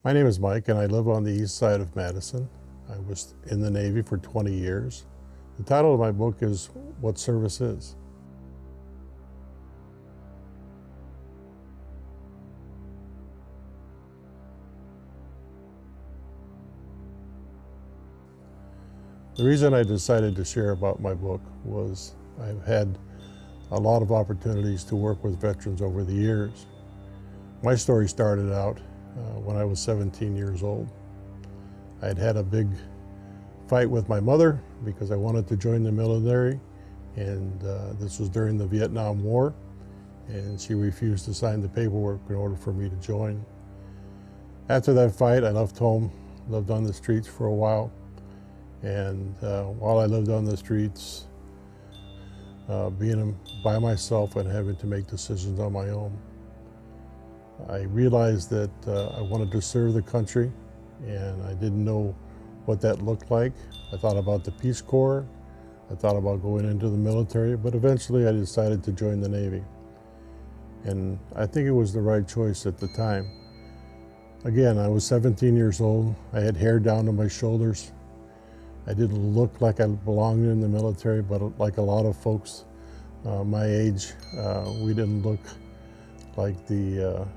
My name is Mike and I live on the east side of Madison. I was in the Navy for 20 years. The title of my book is What Service Is. The reason I decided to share about my book was I've had a lot of opportunities to work with veterans over the years. My story started out when I was 17 years old. I'd had a big fight with my mother because I wanted to join the military, and this was during the Vietnam War, and she refused to sign the paperwork in order for me to join. After that fight, I left home, lived on the streets for a while, and while I lived on the streets, being by myself and having to make decisions on my own, I realized that I wanted to serve the country, and I didn't know what that looked like. I thought about the Peace Corps, I thought about going into the military, but eventually I decided to join the Navy. And I think it was the right choice at the time. Again, I was 17 years old. I had hair down to my shoulders. I didn't look like I belonged in the military, but like a lot of folks my age, we didn't look like the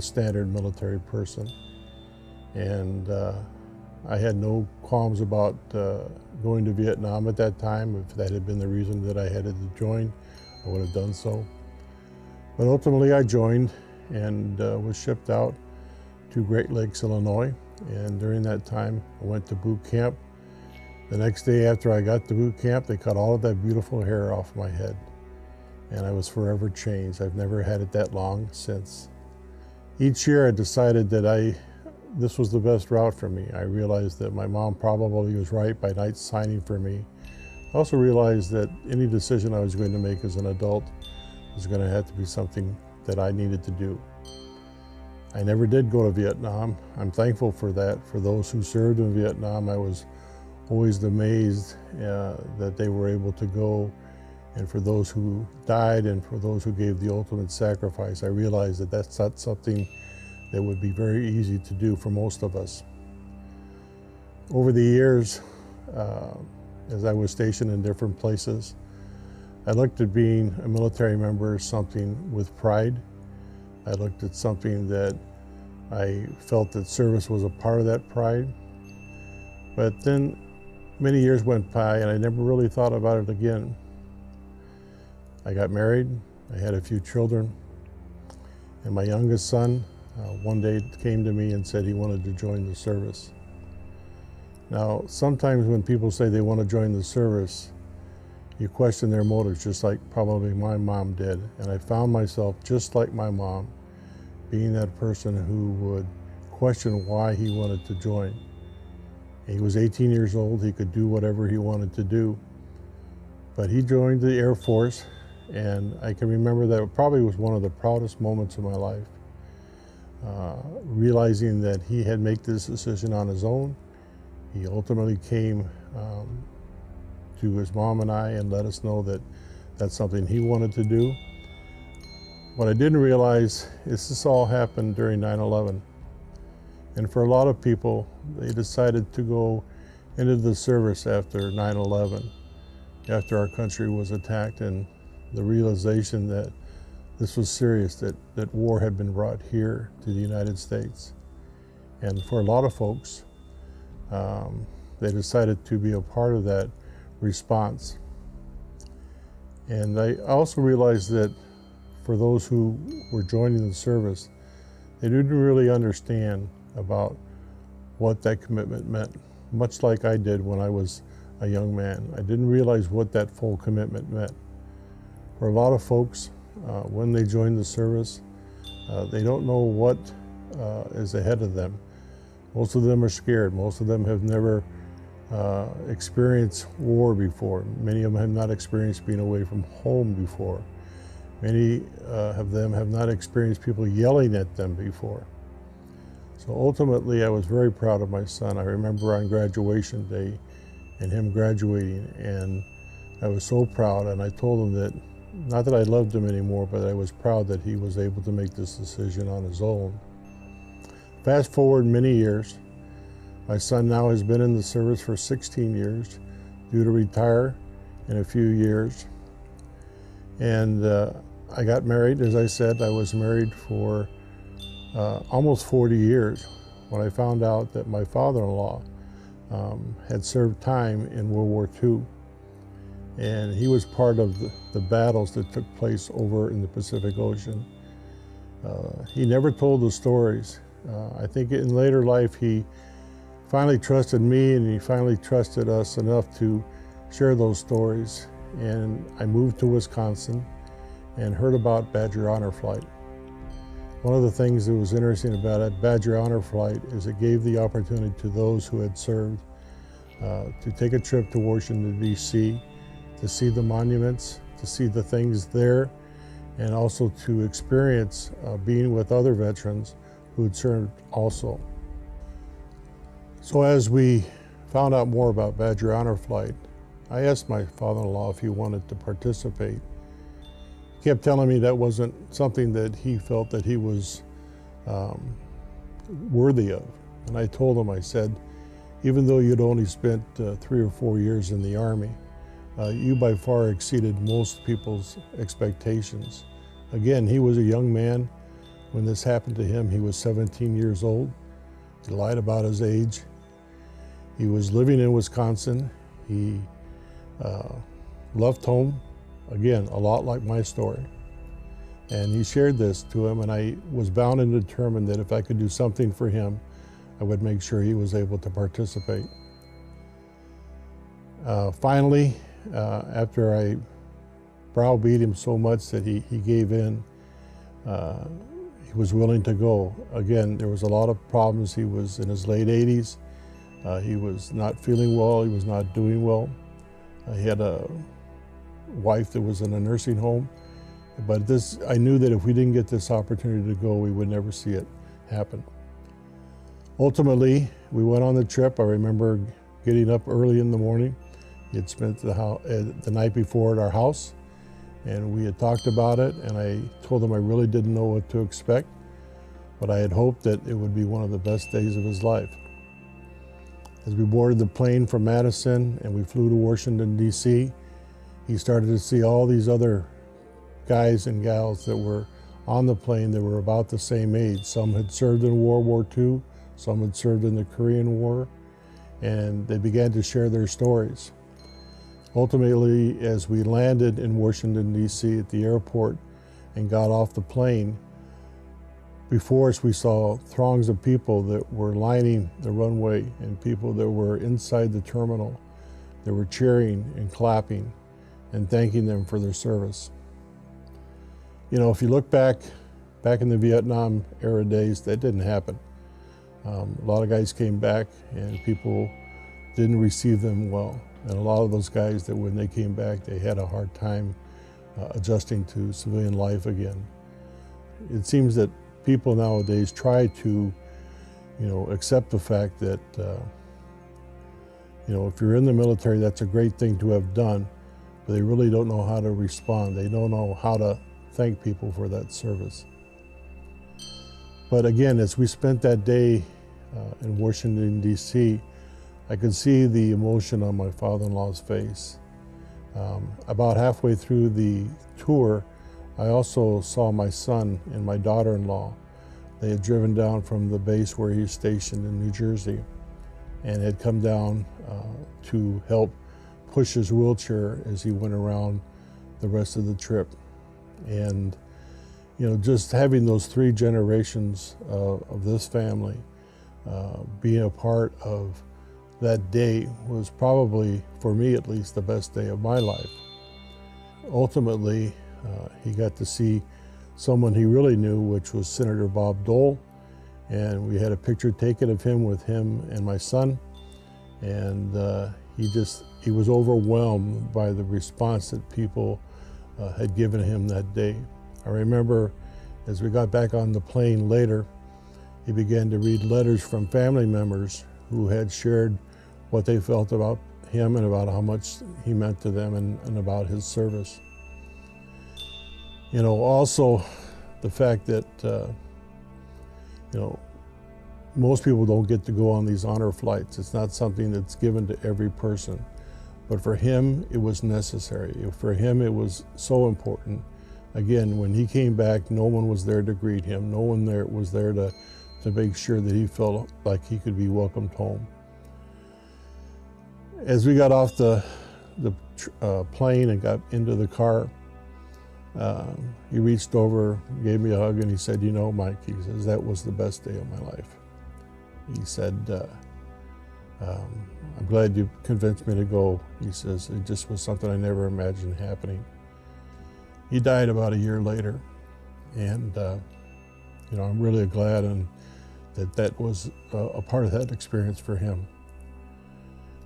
standard military person. And I had no qualms about going to Vietnam at that time. If that had been the reason that I had to join, I would have done so. But ultimately I joined and was shipped out to Great Lakes, Illinois. And during that time, I went to boot camp. The next day after I got to boot camp, they cut all of that beautiful hair off my head. And I was forever changed. I've never had it that long since. Each year I decided that this was the best route for me. I realized that my mom probably was right by not signing for me. I also realized that any decision I was going to make as an adult was going to have to be something that I needed to do. I never did go to Vietnam. I'm thankful for that. For those who served in Vietnam, I was always amazed that they were able to go. And for those who died and for those who gave the ultimate sacrifice, I realized that that's not something that would be very easy to do for most of us. Over the years, as I was stationed in different places, I looked at being a military member as something with pride. I looked at something that I felt that service was a part of that pride. But then many years went by and I never really thought about it again. I got married, I had a few children, and my youngest son one day came to me and said he wanted to join the service. Now, sometimes when people say they want to join the service, you question their motives, just like probably my mom did. And I found myself just like my mom, being that person who would question why he wanted to join. He was 18 years old, he could do whatever he wanted to do. But he joined the Air Force, and I can remember that it probably was one of the proudest moments of my life. Realizing that he had made this decision on his own. He ultimately came to his mom and I and let us know that that's something he wanted to do. What I didn't realize is this all happened during 9/11. And for a lot of people, they decided to go into the service after 9/11, after our country was attacked, and the realization that this was serious, that war had been brought here to the United States. And for a lot of folks, they decided to be a part of that response. And I also realized that for those who were joining the service, they didn't really understand about what that commitment meant, much like I did when I was a young man. I didn't realize what that full commitment meant. For a lot of folks, when they join the service, they don't know what is ahead of them. Most of them are scared. Most of them have never experienced war before. Many of them have not experienced being away from home before. Many of them have not experienced people yelling at them before. So ultimately, I was very proud of my son. I remember on graduation day and him graduating, and I was so proud, and I told him that, not that I loved him anymore, but I was proud that he was able to make this decision on his own. Fast forward many years. My son now has been in the service for 16 years, due to retire in a few years. And I got married. As I said, I was married for almost 40 years when I found out that my father-in-law had served time in World War II. And he was part of the battles that took place over in the Pacific Ocean. He never told the stories. I think in later life he finally trusted me, and he finally trusted us enough to share those stories. And I moved to Wisconsin and heard about Badger Honor Flight. One of the things that was interesting about it, Badger Honor Flight, is it gave the opportunity to those who had served to take a trip to Washington, D.C., to see the monuments, to see the things there, and also to experience being with other veterans who had served also. So as we found out more about Badger Honor Flight, I asked my father-in-law if he wanted to participate. He kept telling me that wasn't something that he felt that he was worthy of. And I told him, I said, even though you'd only spent 3 or 4 years in the Army, you by far exceeded most people's expectations. Again, he was a young man. When this happened to him, he was 17 years old. He lied about his age. He was living in Wisconsin. He left home, again, a lot like my story. And he shared this to him, and I was bound and determined that if I could do something for him, I would make sure he was able to participate. Finally, after I browbeat him so much that he gave in, he was willing to go. Again, there was a lot of problems. He was in his late 80s. He was not feeling well. He was not doing well. He had a wife that was in a nursing home. But I knew that if we didn't get this opportunity to go, we would never see it happen. Ultimately, we went on the trip. I remember getting up early in the morning. He had spent the night before at our house, and we had talked about it, and I told him I really didn't know what to expect, but I had hoped that it would be one of the best days of his life. As we boarded the plane from Madison and we flew to Washington, D.C., he started to see all these other guys and gals that were on the plane that were about the same age. Some had served in World War II, some had served in the Korean War, and they began to share their stories. Ultimately, as we landed in Washington, D.C. at the airport and got off the plane, before us we saw throngs of people that were lining the runway and people that were inside the terminal that were cheering and clapping and thanking them for their service. You know, if you look back in the Vietnam era days, that didn't happen. A lot of guys came back and people didn't receive them well. And a lot of those guys that when they came back, they had a hard time adjusting to civilian life again. It seems that people nowadays try to, accept the fact that, if you're in the military, that's a great thing to have done, but they really don't know how to respond. They don't know how to thank people for that service. But again, as we spent that day in Washington, D.C., I could see the emotion on my father-in-law's face. About halfway through the tour, I also saw my son and my daughter-in-law. They had driven down from the base where he's stationed in New Jersey and had come down to help push his wheelchair as he went around the rest of the trip. And just having those 3 generations of this family being a part of that day was probably, for me at least, the best day of my life. Ultimately, he got to see someone he really knew, which was Senator Bob Dole, and we had a picture taken of him with him and my son, and he was overwhelmed by the response that people had given him that day. I remember as we got back on the plane later, he began to read letters from family members who had shared what they felt about him and about how much he meant to them and about his service. Also the fact that, most people don't get to go on these honor flights. It's not something that's given to every person. But for him, it was necessary. For him, it was so important. Again, when he came back, no one was there to greet him. No one there was there to make sure that he felt like he could be welcomed home. As we got off the plane and got into the car, he reached over, gave me a hug, and he said, "You know, Mike," he says, "that was the best day of my life." He said, "I'm glad you convinced me to go." He says, "It just was something I never imagined happening." He died about a year later, and I'm really glad that was a part of that experience for him.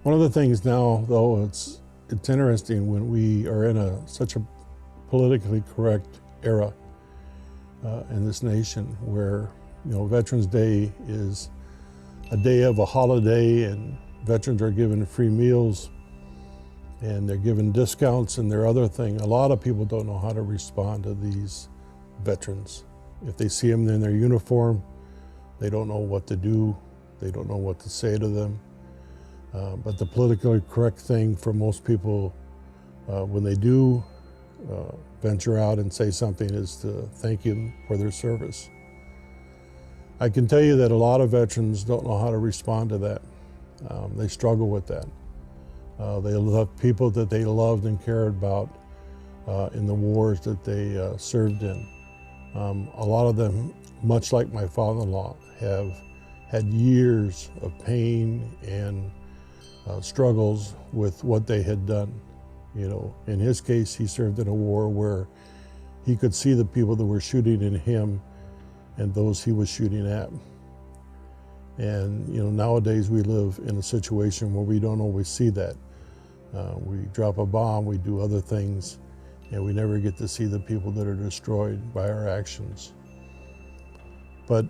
One of the things now, though, it's interesting when we are in such a politically correct era in this nation, where Veterans Day is a day of a holiday, and veterans are given free meals, and they're given discounts and their other thing. A lot of people don't know how to respond to these veterans. If they see them in their uniform, they don't know what to do. They don't know what to say to them. But the politically correct thing for most people, when they do venture out and say something, is to thank them for their service. I can tell you that a lot of veterans don't know how to respond to that. They struggle with that. They love people that they loved and cared about in the wars that they served in. A lot of them, much like my father-in-law, have had years of pain and struggles with what they had done. In his case, he served in a war where he could see the people that were shooting at him and those he was shooting at. And nowadays we live in a situation where we don't always see that. We drop a bomb, we do other things, and we never get to see the people that are destroyed by our actions. But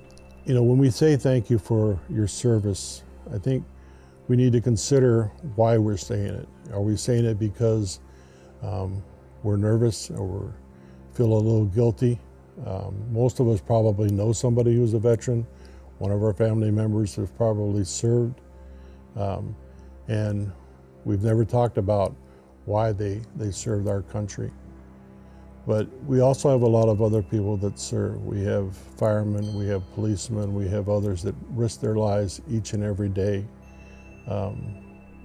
when we say thank you for your service, I think we need to consider why we're saying it. Are we saying it because we're nervous or we feel a little guilty? Most of us probably know somebody who's a veteran. One of our family members have probably served. And we've never talked about why they served our country. But we also have a lot of other people that serve. We have firemen, we have policemen, we have others that risk their lives each and every day.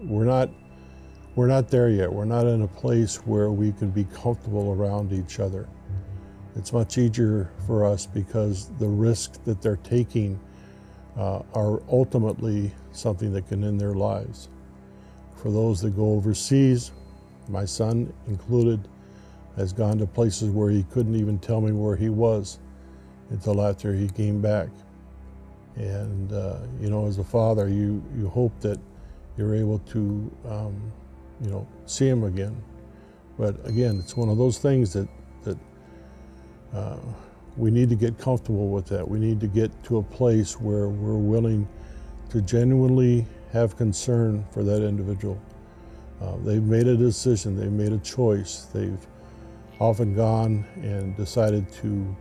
We're not there yet. We're not in a place where we can be comfortable around each other. It's much easier for us because the risks that they're taking are ultimately something that can end their lives. For those that go overseas, my son included, has gone to places where he couldn't even tell me where he was until after he came back. And as a father, you hope that you're able to see him again. But again, it's one of those things that we need to get comfortable with that. We need to get to a place where we're willing to genuinely have concern for that individual. They've made a decision, they've made a choice. They've often gone and decided to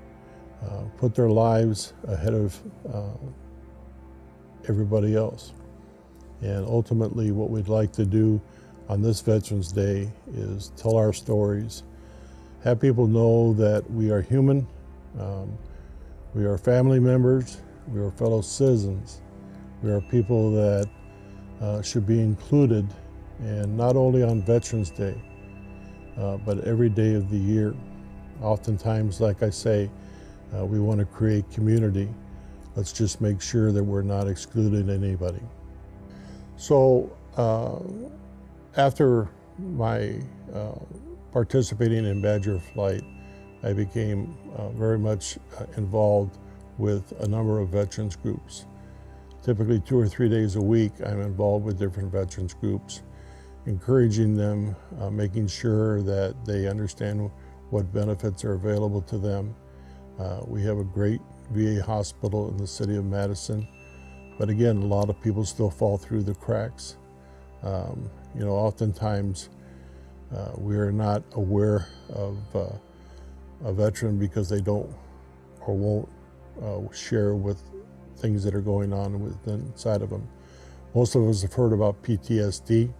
put their lives ahead of everybody else. And ultimately what we'd like to do on this Veterans Day is tell our stories, have people know that we are human, we are family members, we are fellow citizens, we are people that should be included, and not only on Veterans Day, but every day of the year. Oftentimes, like I say, we want to create community. Let's just make sure that we're not excluding anybody. So after my participating in Badger Flight, I became very much involved with a number of veterans groups. Typically 2 or 3 days a week, I'm involved with different veterans groups, encouraging them, making sure that they understand what benefits are available to them. We have a great VA hospital in the city of Madison, but again, a lot of people still fall through the cracks. Oftentimes we are not aware of a veteran because they don't or won't share with things that are going on inside of them. Most of us have heard about PTSD.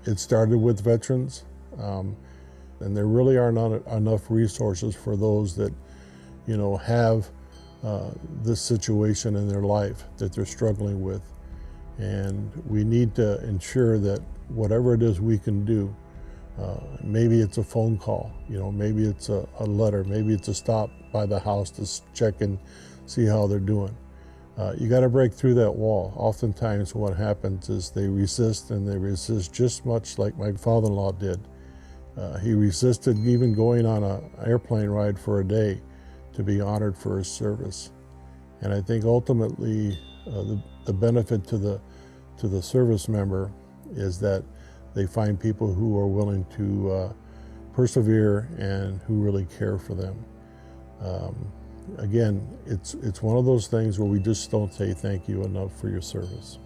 It started with veterans, and there really are not enough resources for those that, have this situation in their life that they're struggling with. And we need to ensure that whatever it is we can do, maybe it's a phone call, maybe it's a letter, maybe it's a stop by the house to check and see how they're doing. You got to break through that wall. Oftentimes what happens is they resist, and they resist just much like my father-in-law did. He resisted even going on an airplane ride for a day to be honored for his service. And I think ultimately the benefit to the service member is that they find people who are willing to persevere and who really care for them. Again, it's one of those things where we just don't say thank you enough for your service.